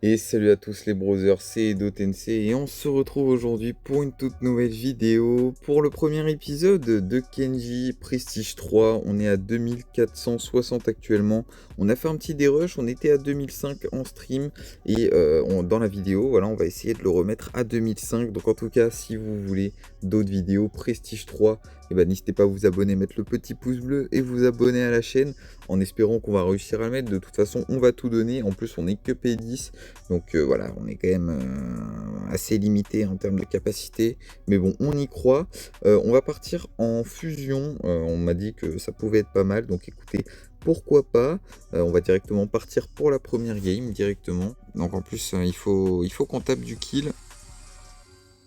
Et salut à tous les brothers, c'est EdoTensei et on se retrouve aujourd'hui pour une toute nouvelle vidéo. Pour le premier épisode de Kenji Prestige 3, on est à 2460 actuellement. On a fait un petit dérush, on était à 2005 en stream et dans la vidéo, voilà, on va essayer de le remettre à 2005. Donc en tout cas, si vous voulez d'autres vidéos Prestige 3, eh ben, n'hésitez pas à vous abonner, mettre le petit pouce bleu et vous abonner à la chaîne en espérant qu'on va réussir à le mettre. De toute façon, on va tout donner. En plus, on est que P10. Donc voilà, on est quand même assez limité en termes de capacité. Mais bon, on y croit. On va partir en fusion. On m'a dit que ça pouvait être pas mal. Donc écoutez, pourquoi pas. On va directement partir pour la première game directement. Donc en plus, il faut qu'on tape du kill.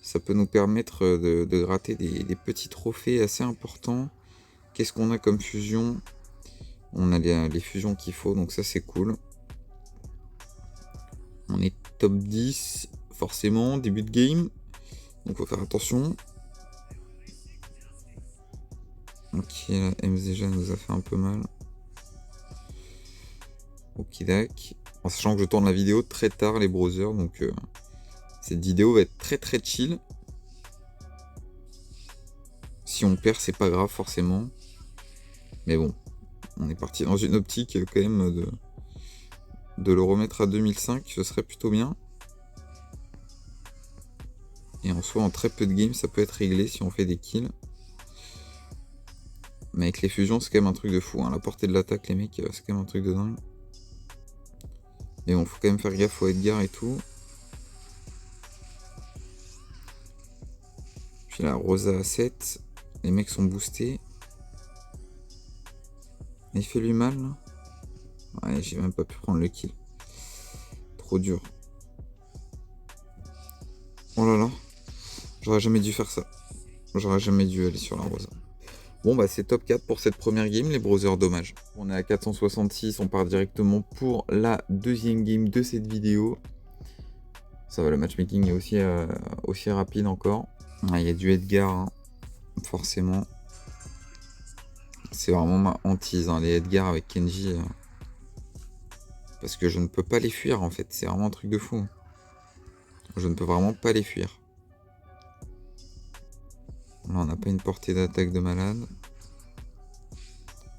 Ça peut nous permettre de gratter des petits trophées assez importants. Qu'est-ce qu'on a comme fusion? On a les fusions qu'il faut, donc ça c'est cool. On est top 10, forcément, début de game. Donc faut faire attention. Ok, la MZJ nous a fait un peu mal. Okidak. En sachant que je tourne la vidéo très tard, les browsers, donc cette vidéo va être très très chill. Si on perd, c'est pas grave forcément. Mais bon, on est parti dans une optique quand même de le remettre à 2005, ce serait plutôt bien. Et en soi, en très peu de games, ça peut être réglé si on fait des kills. Mais avec les fusions, c'est quand même un truc de fou. Hein. La portée de l'attaque, les mecs, c'est quand même un truc de dingue. Mais bon, faut quand même faire gaffe au Edgar et tout. Puis là, Rosa à 7. Les mecs sont boostés. Il fait lui mal là. Ouais, j'ai même pas pu prendre le kill. Trop dur. Oh là là. J'aurais jamais dû faire ça. J'aurais jamais dû aller sur la Rosa. Bon bah c'est top 4 pour cette première game, les brothers, dommage. On est à 466, on part directement pour la deuxième game de cette vidéo. Ça va, le matchmaking est aussi rapide encore. Il y a du Edgar, hein, forcément. C'est vraiment ma hantise, hein, les Edgar avec Kenji. Parce que je ne peux pas les fuir en fait, c'est vraiment un truc de fou. Je ne peux vraiment pas les fuir. Là on n'a pas une portée d'attaque de malade.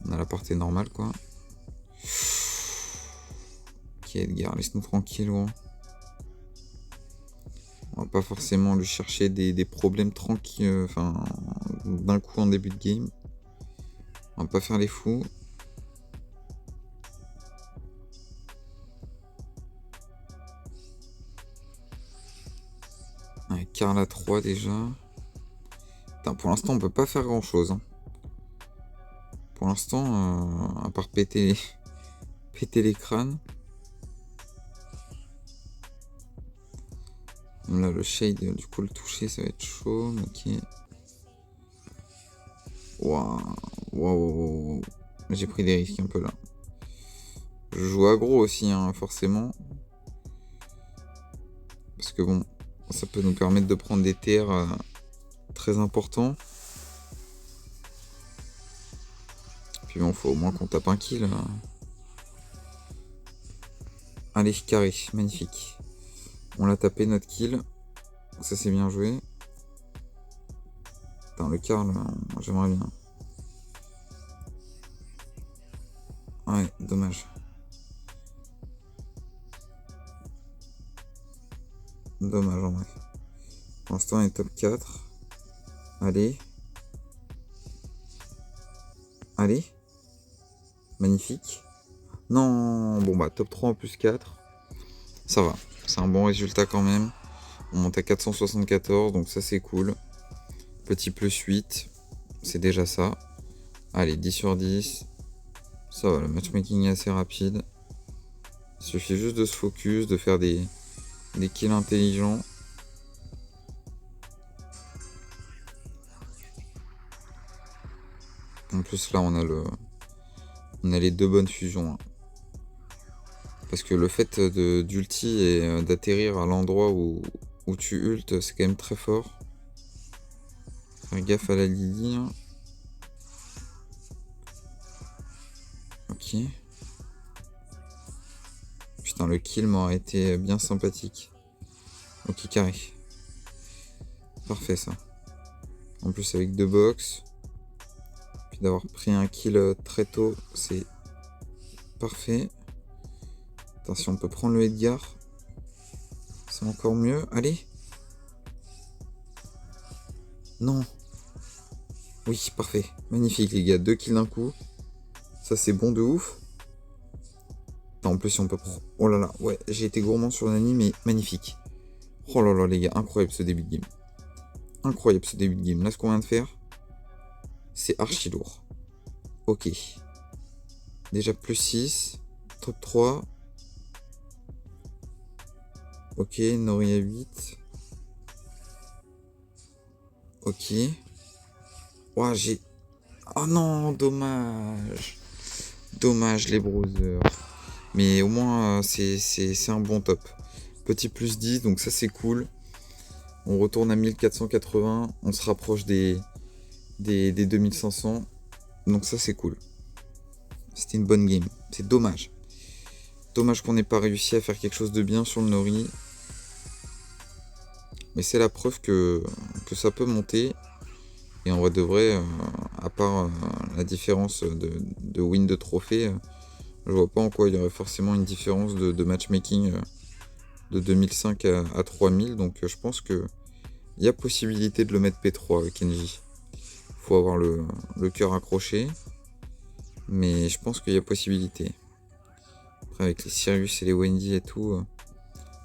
On a la portée normale quoi. Ok Edgar, laisse-nous tranquille gros. On va pas forcément lui chercher des problèmes tranquilles, enfin d'un coup en début de game. On va pas faire les fous. Ouais, Karl à 3 déjà. Putain, pour l'instant on peut pas faire grand chose. Hein. Pour l'instant, à part péter les crânes. Là, le shade, du coup, le toucher, ça va être chaud. Ok. Waouh. Waouh. J'ai pris des risques un peu là. Je joue aggro aussi, hein, forcément. Parce que bon, ça peut nous permettre de prendre des TR très importants. Puis bon, faut au moins qu'on tape un kill. Allez, carré, magnifique. On l'a tapé notre kill. Ça c'est bien joué. Putain, le Karl, j'aimerais bien. Ouais, dommage. Dommage en vrai. Pour l'instant, on est top 4. Allez. Allez. Magnifique. Non, bon bah top 3 en plus 4. Ça va. C'est un bon résultat quand même. On monte à 474, donc ça c'est cool. Petit plus 8. C'est déjà ça. Allez, 10 sur 10. Ça va, le matchmaking est assez rapide. Il suffit juste de se focus, de faire des kills intelligents. En plus là on a les deux bonnes fusions. Hein. Parce que le fait d'ulti et d'atterrir à l'endroit où tu ultes, c'est quand même très fort. Faire gaffe à la Lily. Hein. Ok. Putain, Putain, le kill m'aurait été bien sympathique. Ok, carré. Parfait, ça. En plus, avec 2 box. Puis d'avoir pris un kill très tôt, c'est parfait. Attends, si on peut prendre le Edgar, c'est encore mieux. Allez. Non. Oui, parfait. Magnifique, les gars. 2 kills d'un coup. Ça, c'est bon de ouf. Attends, en plus, si on peut prendre... Oh là là, ouais, j'ai été gourmand sur Nani, mais magnifique. Oh là là, les gars, incroyable ce début de game. Incroyable ce début de game. Là, ce qu'on vient de faire, c'est archi lourd. Ok. Déjà plus 6. Top 3. Ok, Nori à 8. Ok. Ouah, j'ai... Oh non, dommage. Dommage, les browsers. Mais au moins, c'est un bon top. Petit plus 10, donc ça c'est cool. On retourne à 1480. On se rapproche des 2500. Donc ça c'est cool. C'était une bonne game. C'est dommage. Dommage qu'on n'ait pas réussi à faire quelque chose de bien sur le Nori. Mais c'est la preuve que ça peut monter. Et en vrai de vrai, à part la différence de win de trophée, je vois pas en quoi il y aurait forcément une différence de matchmaking de 2005 à 3000. Donc je pense que il y a possibilité de le mettre P3 avec Kenji. Faut avoir le cœur accroché. Mais je pense qu'il y a possibilité. Après avec les Sirius et les Wendy et tout,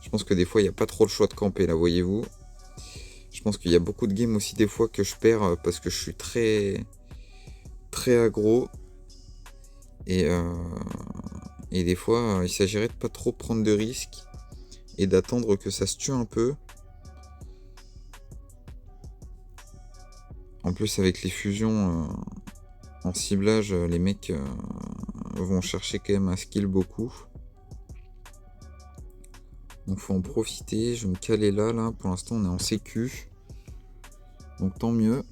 je pense que des fois il n'y a pas trop le choix de camper là, voyez-vous. Je pense qu'il y a beaucoup de games aussi des fois que je perds parce que je suis très aggro. Et des fois il s'agirait de pas trop prendre de risques et d'attendre que ça se tue un peu. En plus avec les fusions en ciblage, les mecs vont chercher quand même à skill beaucoup. Donc faut en profiter, je vais me caler là. Pour l'instant on est en sécu. Donc tant mieux.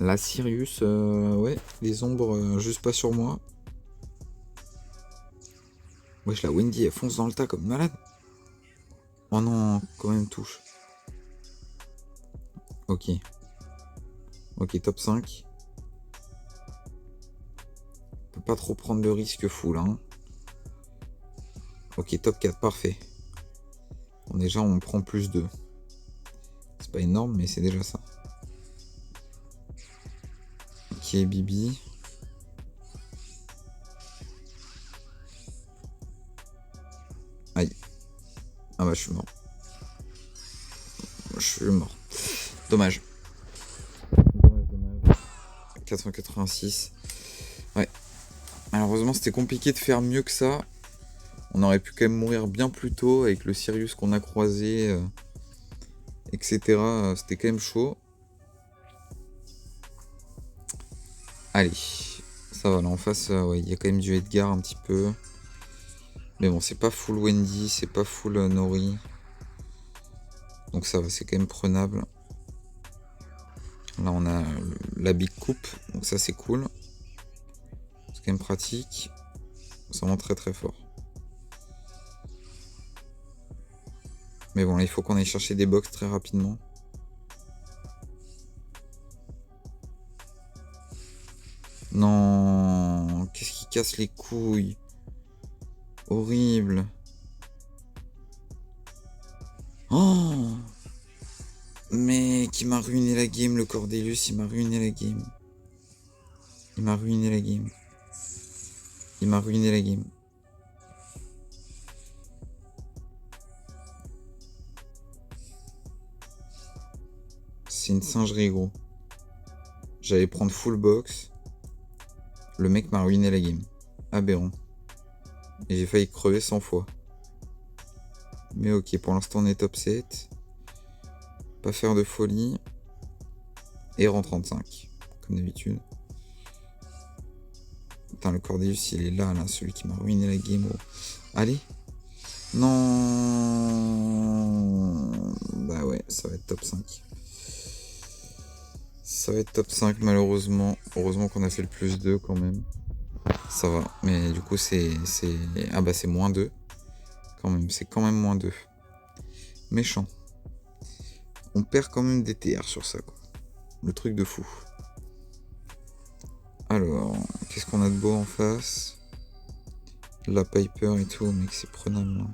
La Sirius, ouais, les ombres juste pas sur moi. Wesh, la Wendy elle fonce dans le tas comme malade. Oh non, quand même touche. Ok. Ok, top 5. On peut pas trop prendre de risque full, hein. Ok, top 4, parfait. Bon, déjà on prend plus 2. C'est pas énorme, mais c'est déjà ça. Ok, Bibi. Aïe. Ah bah je suis mort. Je suis mort. Dommage. Dommage. 486. Ouais. Malheureusement c'était compliqué de faire mieux que ça. On aurait pu quand même mourir bien plus tôt avec le Sirius qu'on a croisé, etc. C'était quand même chaud. Allez, ça va là en face, ouais, il y a quand même du Edgar un petit peu. Mais bon, c'est pas full Wendy, c'est pas full Nori. Donc ça va, c'est quand même prenable. Là on a la big coupe, donc ça c'est cool. C'est quand même pratique. Ça monte très très fort. Mais bon, là il faut qu'on aille chercher des box très rapidement. Non, qu'est-ce qui casse les couilles? Horrible. Oh, mec, il m'a ruiné la game, le Cordelius, il m'a ruiné la game. Il m'a ruiné la game. Il m'a ruiné la game. C'est une singerie, gros. J'allais prendre full box. Le mec m'a ruiné la game. Aberrant. Et j'ai failli crever 100 fois. Mais ok, pour l'instant on est top 7. Pas faire de folie. Et rang 35. Comme d'habitude. Putain, le Cordelius il est là, celui qui m'a ruiné la game. Oh. Allez. Non. Bah ouais, ça va être top 5. Ça va être top 5 malheureusement. Heureusement qu'on a fait le plus 2 quand même. Ça va, mais du coup c'est... Ah bah c'est -2. Quand même, c'est quand même -2. Méchant. On perd quand même des TR sur ça, quoi. Le truc de fou. Alors, qu'est-ce qu'on a de beau en face? La Piper et tout, mec, c'est prenable. Là.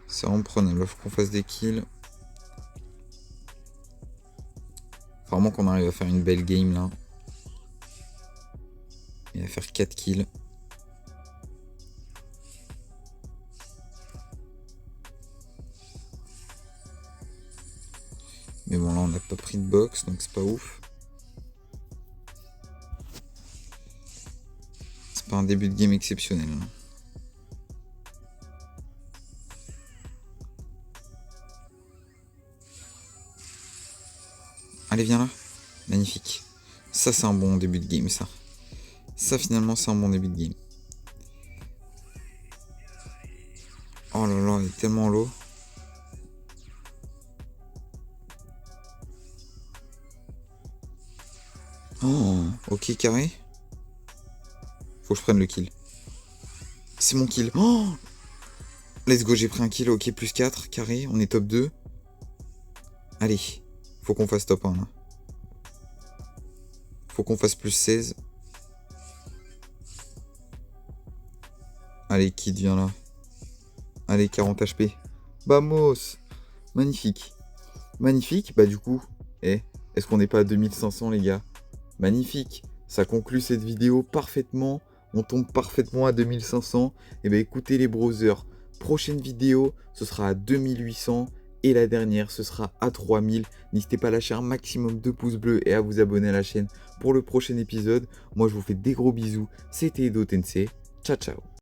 C'est vraiment prenable. Il faut qu'on fasse des kills. Faut vraiment qu'on arrive à faire une belle game là. Et à faire 4 kills. Mais bon, là, on n'a pas pris de box, donc c'est pas ouf. C'est pas un début de game exceptionnel. Hein. Allez, viens là. Magnifique. Ça, c'est un bon début de game, ça. Ça, finalement, c'est un bon début de game. Oh là là, il est tellement low. Oh, ok, carré. Faut que je prenne le kill. C'est mon kill. Oh, let's go, j'ai pris un kill. Ok, plus 4, carré. On est top 2. Allez, faut qu'on fasse top 1 là. Faut qu'on fasse plus 16. Allez, Kid, viens là. Allez, 40 HP. Vamos. Magnifique. Magnifique. Bah du coup, est-ce qu'on n'est pas à 2500 les gars? Magnifique. Ça conclut cette vidéo parfaitement. On tombe parfaitement à 2500. Et bah écoutez les browsers. Prochaine vidéo, ce sera à 2800. Et la dernière, ce sera à 3000. N'hésitez pas à lâcher un maximum de pouces bleus et à vous abonner à la chaîne pour le prochain épisode. Moi, je vous fais des gros bisous. C'était Edo Tensei. Ciao, ciao.